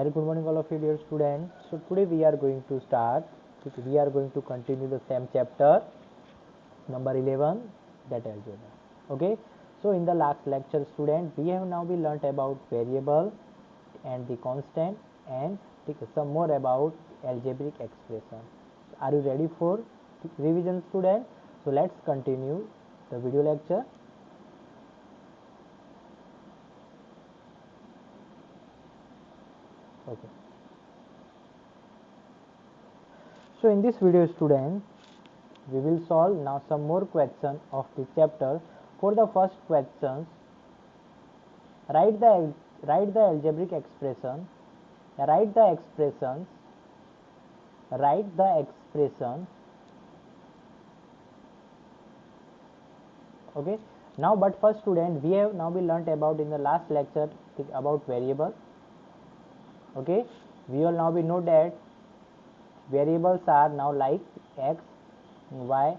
Very good morning all of you dear students. So today we are going to continue the same chapter number 11, that algebra. Okay, so in the last lecture student we have now learnt about variable and the constant and some more about algebraic expression. So are you ready for revision student? So let's continue the video lecture. Okay. So in this video student we will solve now some more questions of the chapter. For the first questions, write the algebraic expression, write the expression. Okay, now but first student we have now learnt about in the last lecture about variable. Okay, we all now know that variables are now like x, y,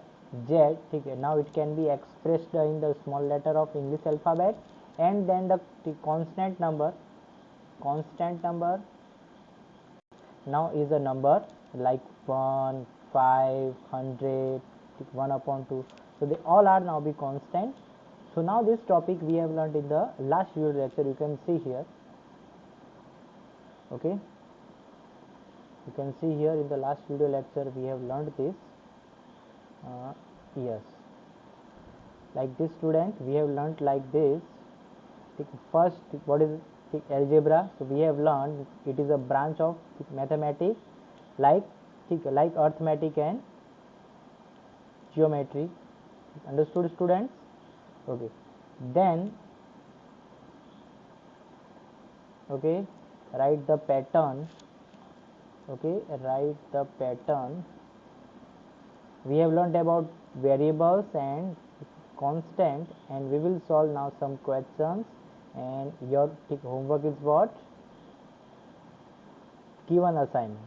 z. Now it can be expressed in the small letter of English alphabet, and then the constant number now is a number like 1, 5, 100, 1 upon 2. So they all are now be constant. So now this topic we have learned in the last video lecture. You can see here. Okay, you can see here in the last video lecture we have learned this. Yes, like this student we have learned like this. First, what is algebra? So we have learned it is a branch of mathematics like arithmetic and geometry. Understood students? Okay, then write the pattern. We have learned about variables and constant, and we will solve now some questions, and your homework is what? Given assignment.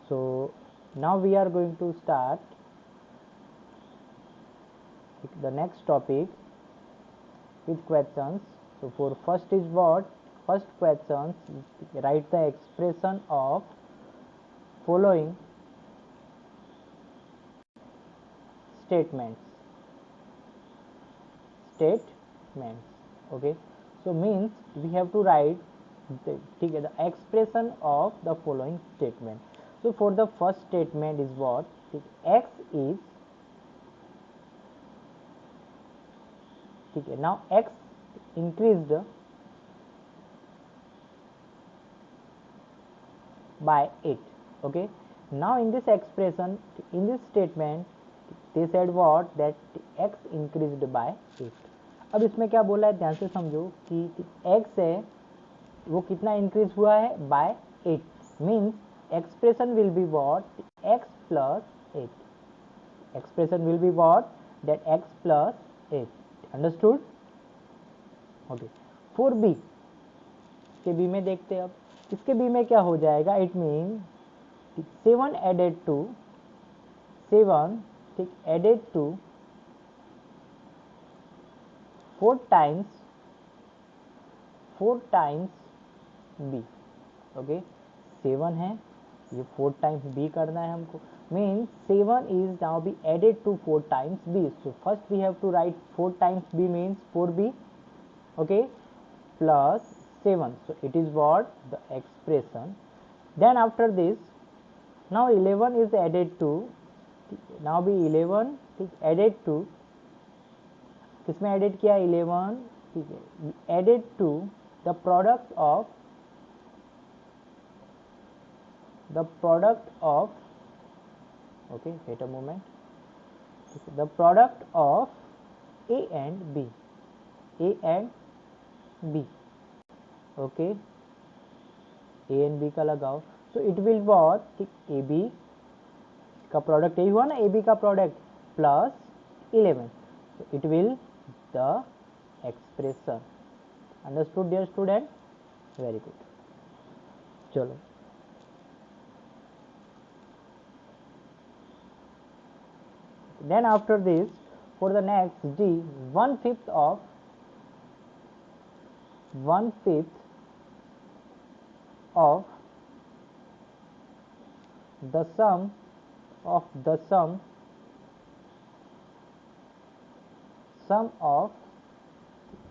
So now we are going to start the next topic with questions. So for first is what? First questions, write the expression of following statements. Okay, so means we have to write the expression of the following statement. So for the first statement is what? X is now x increased by 8. Okay, now in this expression, in this statement they said what? That x increased by 8. अब इसमें क्या बोला है, ध्यान से समझो कि x है वो कितना इंक्रीज हुआ है? By 8. Means expression will be what? x plus 8. Expression will be what? That x plus 8. Understood? Okay, for B के बी में देखते हैं. अब इसके बी में क्या हो जाएगा? It mean 7 added to 4 times B. Okay, 7 है, ये 4 टाइम्स बी करना है हमको. Means 7 is now be added to 4 times B. So first we have to write 4 times B means 4b. okay, plus 7. So it is what? The expression. Then after this, now 11 is added to, now be 11 added to, किसमें added किया? 11. ठीक है, added to the product of okay, wait a moment. The product of A and B. Okay, A and B का लगाओ. So it will what? AB का product यही हुआ ना, AB का product plus 11. So it will the expression. Understood dear student? Very good. चलो, then after this, for the next D, 1/5 of the sum of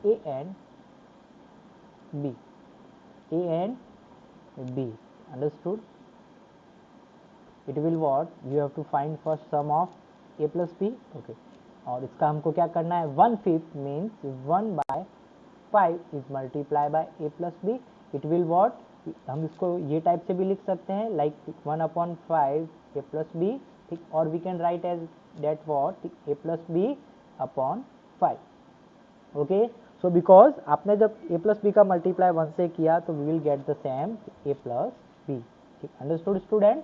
A and B. A and B. Understood? It will what? You have to find first sum of A plus B. Okay. और इसका हमको क्या करना है? 1/5 means 1/5 is multiply by A plus B. It will what? हम इसको ये type से भी लिख सकते हैं, like 1/5 A plus B. ठीक, और we can write as that what? A plus B upon 5. Okay, so because आपने जब A प्लस बी का मल्टीप्लाई 1 से किया तो we will get the same A plus B. ठीक, अंडरस्टूड स्टूडेंट?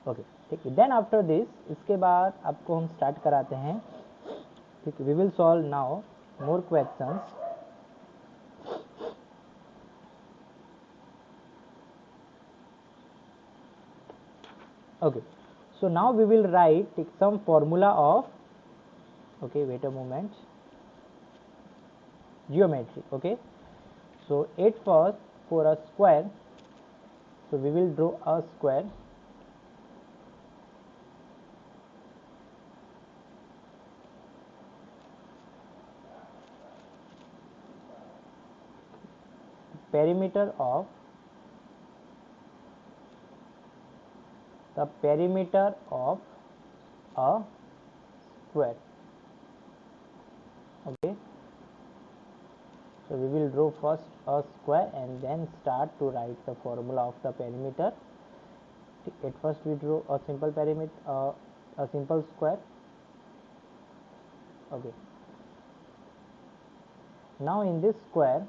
ओके, ठीक है. देन आफ्टर दिस, इसके बाद आपको हम स्टार्ट कराते हैं. ठीक, we will solve now more questions. Okay, so now we will write some formula of, okay, wait a moment, geometry. Okay, so at first for a square, so we will draw a square. Perimeter of a square. Okay, so we will draw first a square and then start to write the formula of the perimeter. At first we draw a simple perimeter, a simple square. Okay, now in this square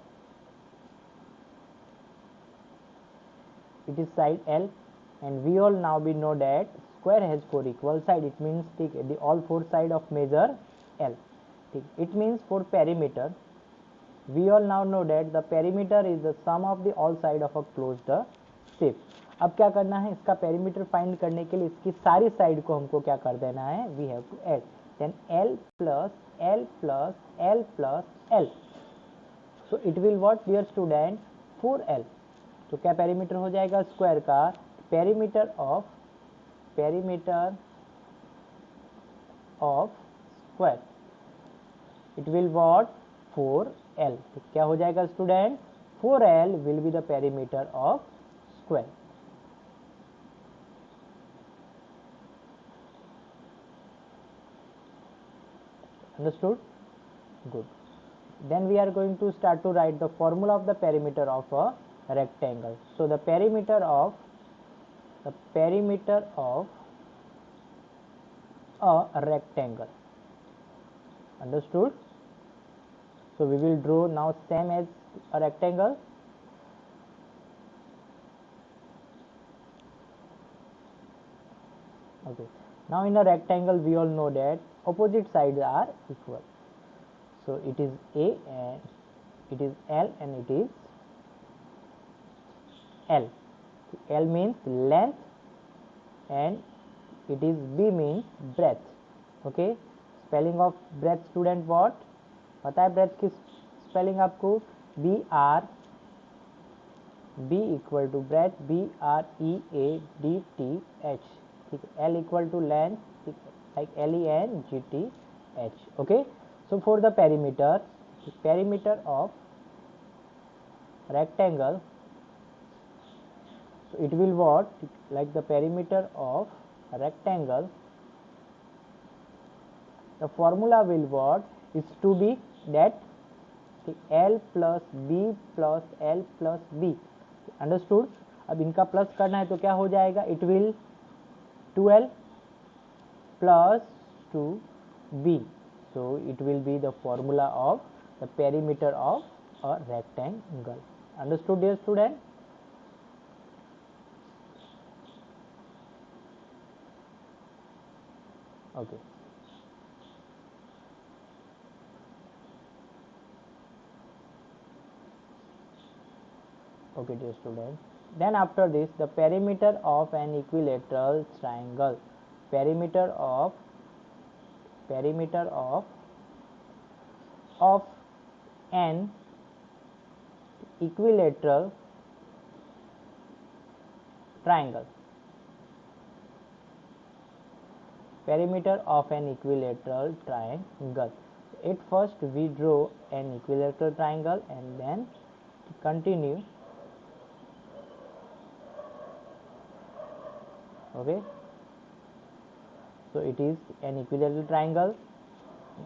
it is side L, and we all now we know that square has 4 equal side. It means the all 4 side of measure L. It means for perimeter we all now know that the perimeter is the sum of the all side of a closed shape. अब क्या करना है? इसका perimeter find करने के लिए इसकी सारी साइड को हमको क्या कर देना है? We have to add. Then L plus L plus L plus L. So it will what, dear student? 4L. तो क्या पेरीमीटर हो जाएगा स्क्वायर का? Perimeter of square, it will what? 4L. तो क्या हो जाएगा student? 4L will be the perimeter of square. Understood? Good. Then we are going to start to write the formula of the perimeter of a rectangle. So the perimeter of a rectangle. Understood? So we will draw now same as a rectangle. Okay, now in a rectangle we all know that opposite sides are equal. So it is A and it is L and it is L. L means length and it is B means breadth. Okay, spelling of breadth student what? पता है breadth की spelling आपको? B equal to breadth, BREADTH. ठीक है, L equal to length, like LENGTH. Okay, so for the perimeter of rectangle, so it will what? Like the perimeter of rectangle, the formula will what? Is to be that L plus B plus L plus B. Understood? अब इनका plus करना है तो क्या हो जाएगा? It will 12 plus 2B. So it will be the formula of the perimeter of a rectangle. Understood, dear student? Okay. Okay, dear student. Then after this, the perimeter of an equilateral triangle. Perimeter of an equilateral triangle. perimeter of an equilateral triangle. At first we draw an equilateral triangle and then continue. Okay, so it is an equilateral triangle.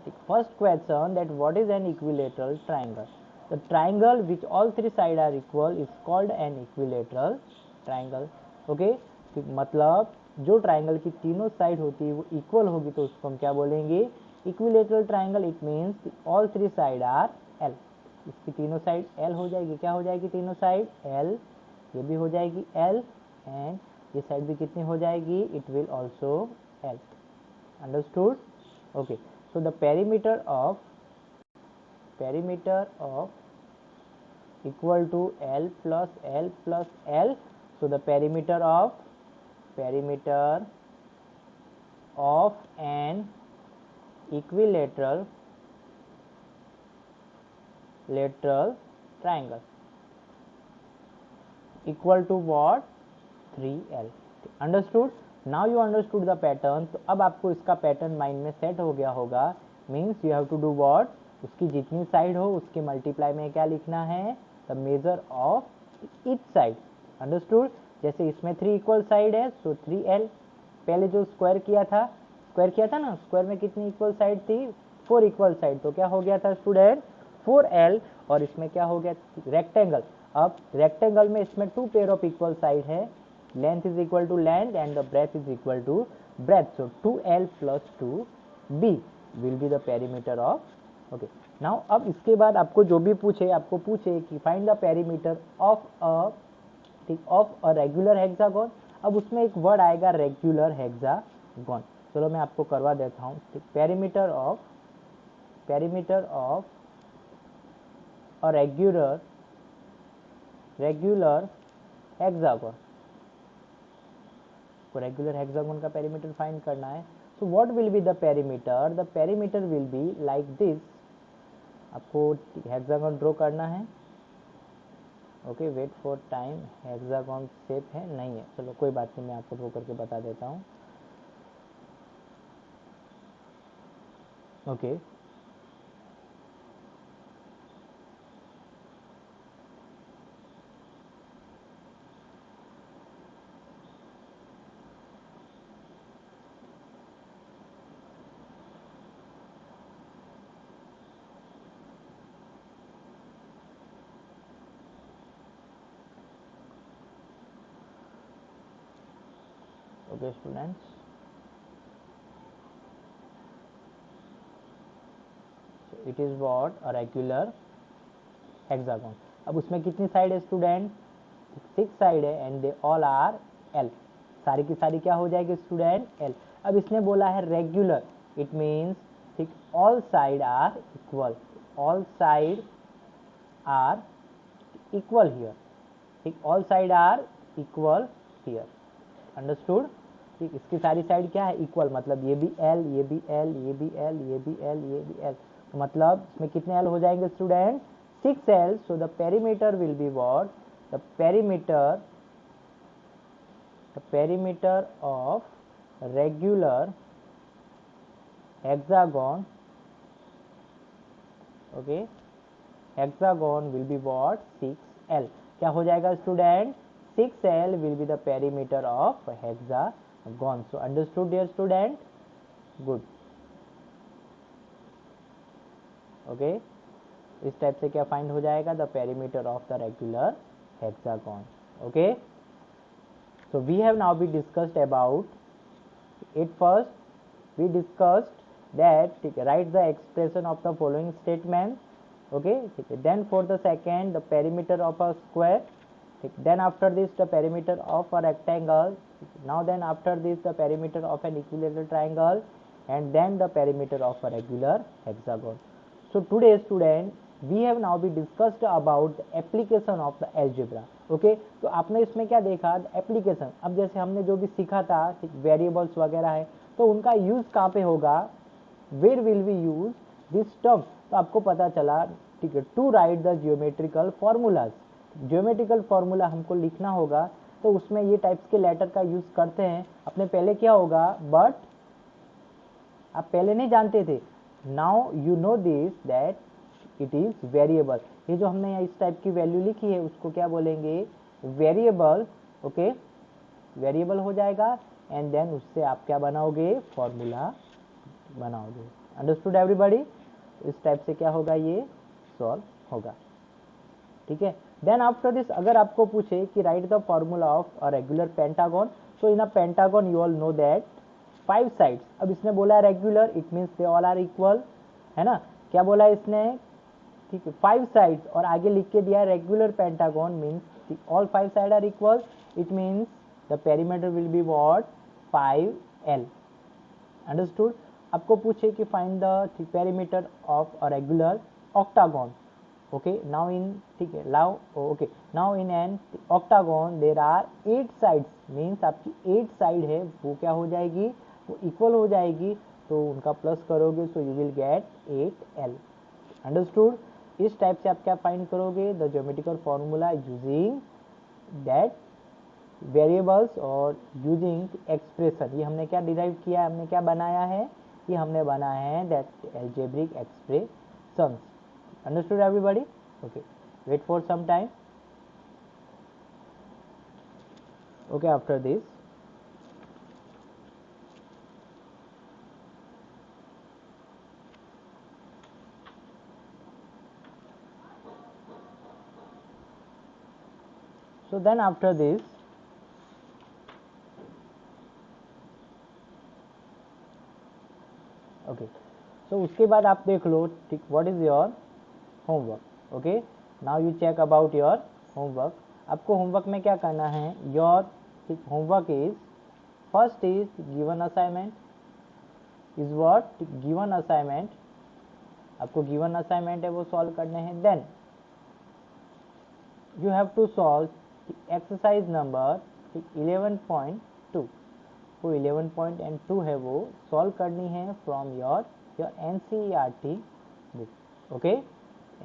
The first question, that what is an equilateral triangle? The triangle which all three sides are equal is called an equilateral triangle. Okay, मतलब जो triangle की तीनों side होती है वो equal होगी तो उसको हम क्या बोलेंगे? Equilateral triangle. It means all three side R L. इसकी तीनों साइड एल हो जाएगी. क्या हो जाएगी तीनों साइड? एल. ये भी हो जाएगी एल एंड ये साइड भी कितनी हो जाएगी? It will also L. Understood? Okay, so the perimeter of equal to L plus L plus L. So the perimeter of an equilateral triangle equal to what? 3L. Understood? Now you understood the pattern. तो अब आपको इसका pattern mind में set हो गया होगा. Means you have to do what? उसकी जितनी साइड हो उसके मल्टीप्लाई में क्या लिखना है? The measure of each side. Understood? जैसे इसमें 3 इक्वल साइड है सो 3L. पहले जो स्क्वायर किया था ना, स्क्वायर में कितनी इक्वल साइड थी? 4 इक्वल साइड. तो क्या हो गया था स्टूडेंट? 4L. और इसमें क्या हो गया? रेक्टेंगल. अब रेक्टेंगल में इसमें 2 पेयर ऑफ इक्वल साइड है. Length is equal to length and the breadth is equal to breadth. So 2L plus 2B will be the perimeter of. Okay. Now अब इसके बाद आपको जो भी आपको पूछे कि find the perimeter of a regular hexagon. अब उसमें एक वर्ड आएगा रेगुलर हेक्सागोन. चलो मैं आपको करवा देता हूँ. perimeter of a regular hexagon. को रेगुलर हेक्सागोन का पेरीमीटर फाइंड करना है. So what will be the perimeter? The perimeter will be like this. आपको हेक्सागोन ड्रॉ करना है. Okay, wait for time. Hexagon shape है नहीं है, चलो कोई बात नहीं, मैं आपको ड्रॉ करके बता देता हूँ. Okay, okay students, it is what? A regular hexagon. अब उसमें कितनी साइड है स्टूडेंट? 6 साइड है and they all R L. सारी की सारी क्या हो जाएगी स्टूडेंट? एल. अब इसने बोला है रेगुलर. इट मीन्स ठीक all side are equal. All side are equal here. ठीक, all side are equal here. Understood? ठीक, इसकी सारी साइड क्या है? इक्वल. मतलब ये भी एल, ये भी एल, ये भी एल, ये भी एल, ये भी एल. तो मतलब इसमें कितने एल हो जाएंगे student? 6L. So the perimeter will be what? The perimeter of regular hexagon. Okay, hexagon will be what? 6L. क्या हो जाएगा student? 6L will be the perimeter of hexagon. So understood dear student? Good. Okay, इस type से क्या find हो जाएगा? The perimeter of the regular hexagon. Okay, so we have now we discussed about it. First we discussed that write the expression of the following statement. Okay, then for the second, the perimeter of a square. Then after this the perimeter of a rectangle. Now then after this the perimeter of an equilateral triangle, and then the perimeter of a regular hexagon. So today student we have now be discussed about the application of the algebra. Okay, तो आपने इसमें क्या देखा? Application. अब जैसे हमने जो भी सीखा था वेरिएबल्स वगैरह है तो उनका यूज कहाँ पे होगा? Where will we use this term? तो आपको पता चला, ठीक है, to write the geometrical formulas. Geometrical formula हमको लिखना होगा तो उसमें ये टाइप्स के लेटर का यूज करते हैं. अपने पहले क्या होगा? बट आप पहले नहीं जानते थे, now you know this that it is variable. ये जो हमने यहाँ इस टाइप की वैल्यू लिखी है उसको क्या बोलेंगे, वेरिएबल। ओके, वेरिएबल हो जाएगा एंड देन उससे आप क्या बनाओगे, फॉर्मूला बनाओगे। Understood everybody? इस टाइप से क्या होगा, ये सॉल्व होगा। ठीक है, देन आफ्टर दिस अगर आपको पूछे कि write the formula of a regular pentagon, तो in a pentagon you all know that 5 sides. अब इसने बोला है regular, it means they all are equal, है ना। क्या बोला है इसने, ठीक है, 5 साइड्स और आगे लिख के दिया है regular pentagon means all 5 side are equal, it means the perimeter will be what, 5L। Understood? आपको पूछे कि find the perimeter of a regular octagon. Okay, now in, ठीक है, now in an octagon there are 8 sides, means आपकी 8 side है वो क्या हो जाएगी, वो इक्वल हो जाएगी, तो उनका प्लस करोगे so you will get 8L। Understood? इस टाइप से आप क्या फाइंड करोगे, the geometrical formula using that variables और यूजिंग एक्सप्रेशन। ये हमने क्या डिराइव किया है, हमने क्या बनाया है, ये हमने बनाया है that algebraic expressions. Understood everybody? Okay, wait for some time. Okay, after this, so then after this, okay, so उसके बाद आप देख लो, ठीक, what is your homework? Okay, now you check about your homework. आपको homework में क्या करना है, your homework is, first is given assignment, is what, given assignment, आपको given assignment है वो solve करने हैं, then you have to solve exercise number 11.2, वो 11.2 है वो सॉल्व करनी है from your NCERT book. Okay,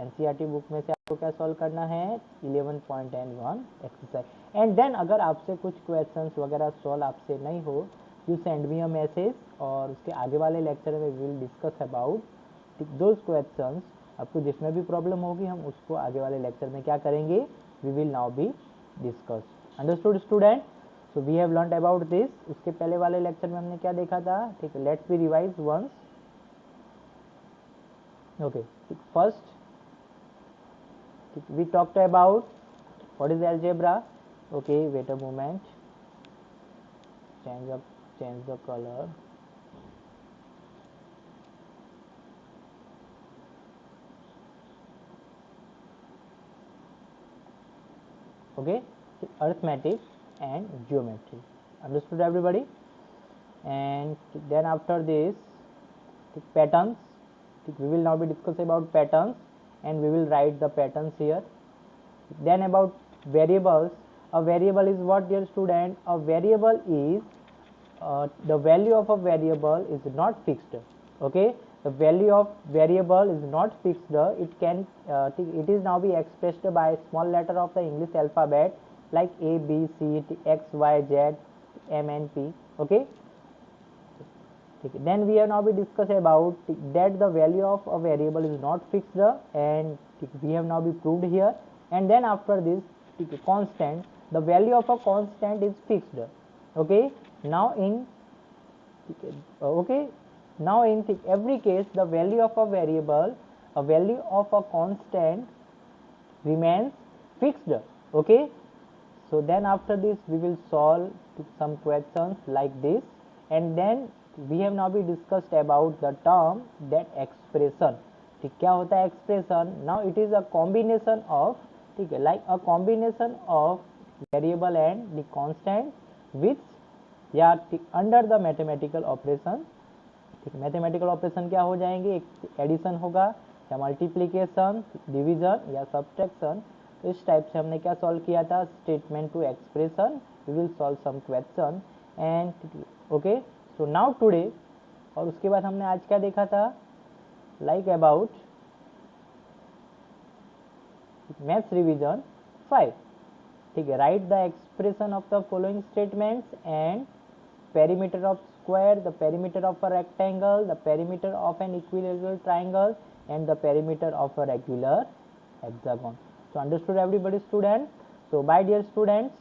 NCERT book में से आपको क्या सॉल्व करना है, 11.1 एक्सरसाइज। एंड देन अगर आपसे कुछ क्वेश्चंस वगैरह सॉल्व आपसे नहीं हो, you send me a message, और उसके आगे वाले लेक्चर में will discuss about those questions. आपको जिसमें भी प्रॉब्लम होगी हम उसको आगे वाले लेक्चर में क्या करेंगे, we will now be discuss. Understood student? So we have learned about this. उसके पहले वाले लेक्चर में हमने क्या देखा था, ठीक है, let's be revise once. Okay, first we talked about what is algebra. Okay, wait a moment, change the color. Okay, arithmetic and geometry. Understood everybody? And then after this, patterns, we will now be discussing about patterns and we will write the patterns here. Then about variables. A variable is what, dear student? A variable is the value of a variable is not fixed. Okay, the value of variable is not fixed. It can it is now be expressed by small letter of the English alphabet like A, B, C, X, Y, Z, M, N, P. Okay, then we have now be discussed about that the value of a variable is not fixed, and we have now be proved here. And then after this, constant, the value of a constant is fixed. Okay, now in every case the value of a variable, a value of a constant remains fixed. Okay, so then after this we will solve some questions like this, and then we have now be discussed about the term that expression. ठीक, क्या होता है expression? Now it is a combination of, ठीक है, like a combination of variable and the constant which या under the mathematical operation. ठीक, mathematical operation क्या हो जाएंगे, एक एडिशन होगा या मल्टीप्लीकेशन, डिवीजन या सब्ट्रैक्शन। तो इस टाइप से हमने क्या सॉल्व किया था, statement to expression. We will solve some question and okay, so now today, और उसके बाद हमने आज क्या देखा था, लाइक अबाउट मैथ्स रिवीजन 5। ठीक है, right the expression of the following statements and perimeter of square, the perimeter of a rectangle, the perimeter of an equilateral triangle, and the perimeter of a regular hexagon. So understood everybody student? So my dear students,